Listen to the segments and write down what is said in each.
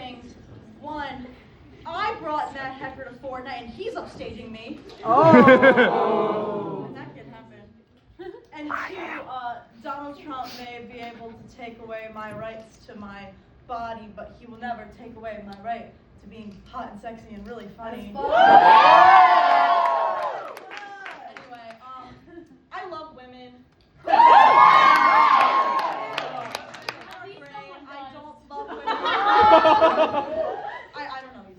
things. One, I brought Matt Hecker to Fortnight, and he's upstaging me. Oh! And that can happen. And two, Donald Trump may be able to take away my rights to my body, but he will never take away my right to being hot and sexy and really funny. Anyway, I love women. I don't love women. I don't know you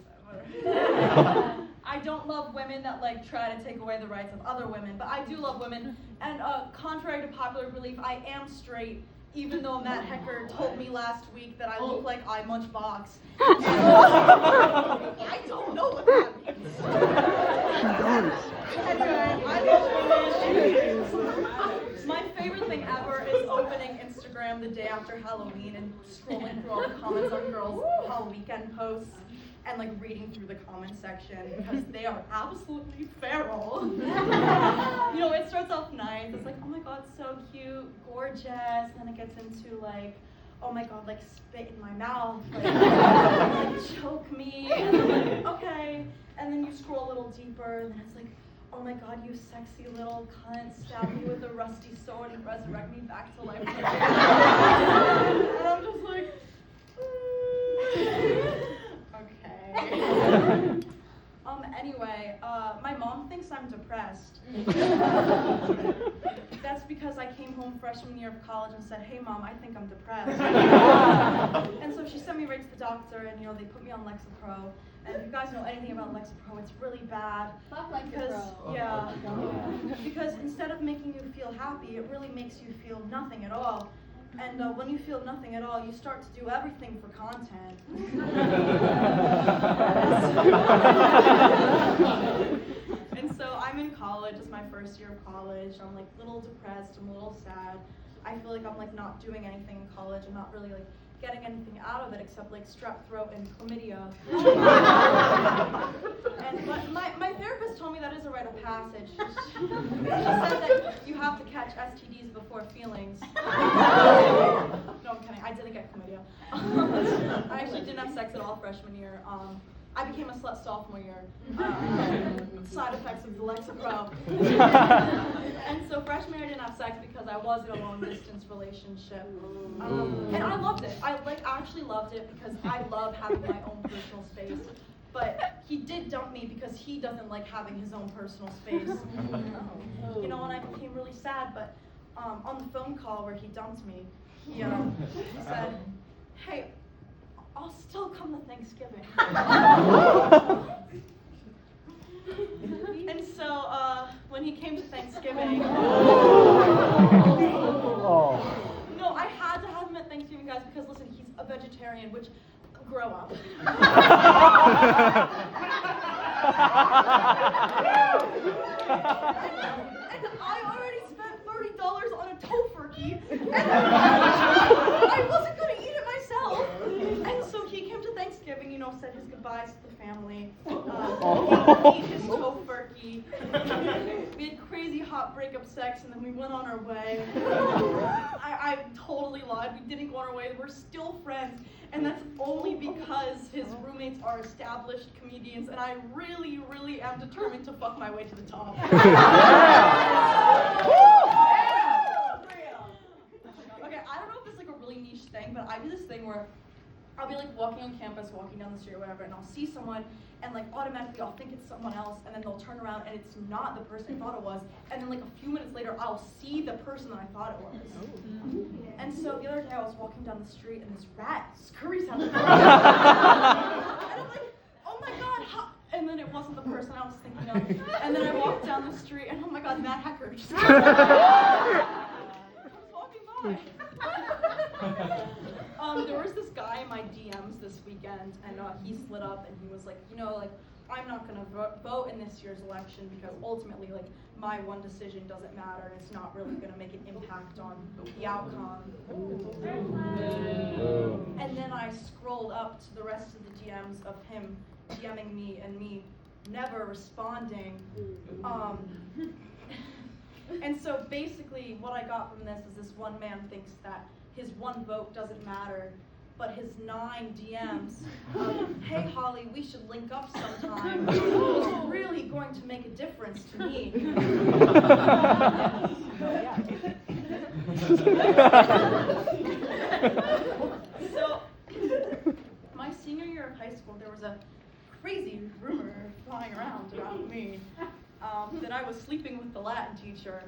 said. I don't love women that like try to take away the rights of other women, but I do love women. And contrary to popular belief, I am straight, even though Matt Hecker told me last week that I look like I munch box. I don't know what that means. Anyway, I love women. My favorite thing ever is opening Instagram the day after Halloween and scrolling through all the comments on girls' Halloween weekend posts and like reading through the comment section because they are absolutely feral. You know, it starts off nice. It's like, oh my god, so cute, gorgeous. And then it gets into like, oh my god, like spit in my mouth, like choke me. And I'm like, okay. And then you scroll a little deeper, and then it's like, oh my god, you sexy little cunt, stab me with a rusty sword and resurrect me back to life. And I'm just like, okay. Anyway, my mom thinks I'm depressed. That's because I came home freshman year of college and said, hey mom, I think I'm depressed. And so she sent me right to the doctor, and you know, they put me on Lexapro. And if you guys know anything about Lexapro, it's really bad. Because, yeah, because instead of making you feel happy, it really makes you feel nothing at all. And when you feel nothing at all, you start to do everything for content. And so I'm in college, it's my first year of college. I'm like a little depressed, I'm a little sad. I feel like I'm like not doing anything in college. I'm not really like getting anything out of it except like strep throat and chlamydia. But my therapist told me that is a rite of passage. She said that you have to catch STDs before feelings. No, I'm kidding. I didn't get chlamydia. I actually didn't have sex at all freshman year. I became a slut sophomore year. Side effects of the Lexapro. And so freshman year I didn't have sex because I was in a long distance relationship. And I loved it. I actually loved it because I love having my own personal space. But he did dump me because he doesn't like having his own personal space. You know, and I became really sad, but on the phone call where he dumped me, he said, hey, I'll still come to Thanksgiving. And so when he came to Thanksgiving, no, I had to have him at Thanksgiving, guys, because listen, he's a vegetarian, which, grow up. And I already spent $30 on a tofurkey, and I wasn't going to eat it myself. And so he came to Thanksgiving, you know, said his goodbyes to the family. He ate his tofurkey. We had crazy hot breakup sex, and then we went on our way. I totally lied. We didn't go on our way. We're still friends. And that's only because his roommates are established comedians, and I really, really am determined to fuck my way to the top. Okay, I don't know if it's like a really niche thing, but I do this thing where I'll be like walking on campus, walking down the street or whatever, and I'll see someone, and like automatically I'll think it's someone else, and then they'll turn around and it's not the person I thought it was, and then like a few minutes later I'll see the person that I thought it was. And so the other day I was walking down the street and this rat scurries out the door. And I'm like, oh my god, and then it wasn't the person I was thinking of. And then I walked down the street and oh my god, Matt Hecker just I was walking by. There was this guy in my DMs this weekend, and he slid up and he was like, you know, like, I'm not gonna vote in this year's election because ultimately, like, my one decision doesn't matter and it's not really gonna make an impact on the outcome. And then I scrolled up to the rest of the DMs of him DMing me and me never responding. And so basically what I got from this is this one man thinks that his one vote doesn't matter but his 9 DMs of, "Hey Holly, we should link up sometime," was really going to make a difference to me. So, my senior year of high school, there was a crazy rumor flying around about me that I was sleeping with the Latin teacher.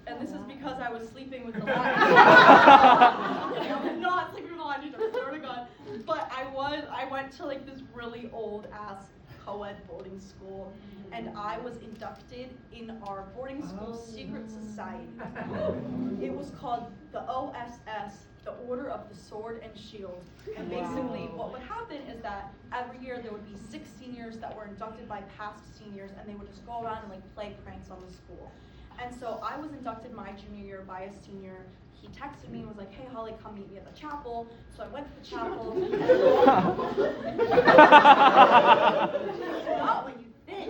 And this is because I was sleeping with the Latin teacher. I was not sleeping with the Latin teacher, I swear to God. But I went to like this really old ass co-ed boarding school, and I was inducted in our boarding school secret society. It was called the OSS, the Order of the Sword and Shield. And basically what would happen is that every year there would be 6 seniors that were inducted by past seniors, and they would just go around and like play pranks on the school. And so I was inducted my junior year by a senior. He texted me and was like, "Hey Holly, come meet me at the chapel." So I went to the chapel. Not what you think.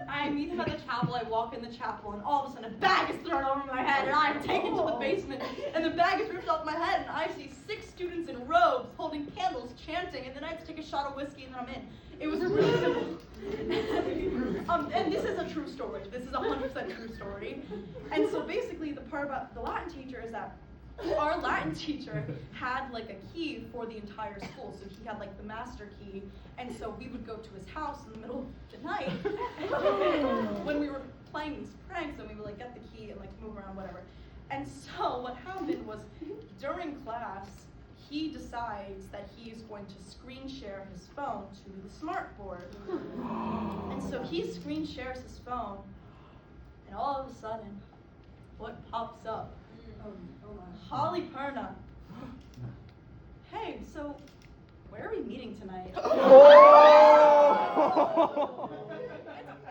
I meet him at the chapel, I walk in the chapel, and all of a sudden a bag is thrown over my head, and I'm taken to the basement, and the bag is ripped off my head, and I see 6 students in robes holding candles, chanting, and then I have to take a shot of whiskey, and then I'm in. It was really simple. And this is a true story. This is 100% true story. And so basically the part about the Latin teacher is that our Latin teacher had like a key for the entire school. So he had like the master key, and so we would go to his house in the middle of the night when we were playing these pranks, and we would like get the key and like move around, whatever. And so what happened was, during class, he decides that he is going to screen share his phone to the smart board. And so he screen shares his phone, and all of a sudden, what pops up? Holly Perna. "Hey, so where are we meeting tonight?" And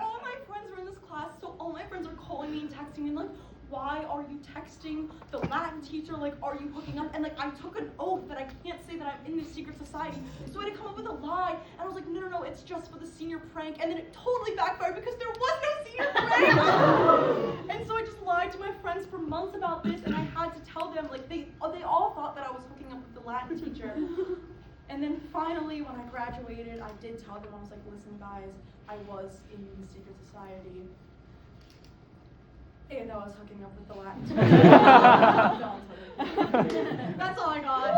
all my friends are in this class, so all my friends are calling me and texting me like, "Why are you texting the Latin teacher? Like, are you hooking up?" And like, I took an oath that I can't say that I'm in this secret society. So I had to come up with a lie. And I was like, no, it's just for the senior prank. And then it totally backfired because there was no senior prank. And so I just lied to my friends for months about this, and I had to tell them, like, they all thought that I was hooking up with the Latin teacher. And then finally, when I graduated, I did tell them, I was like, "Listen guys, I was in the secret society. And I was hooking up with the Latin teacher." That's all I got.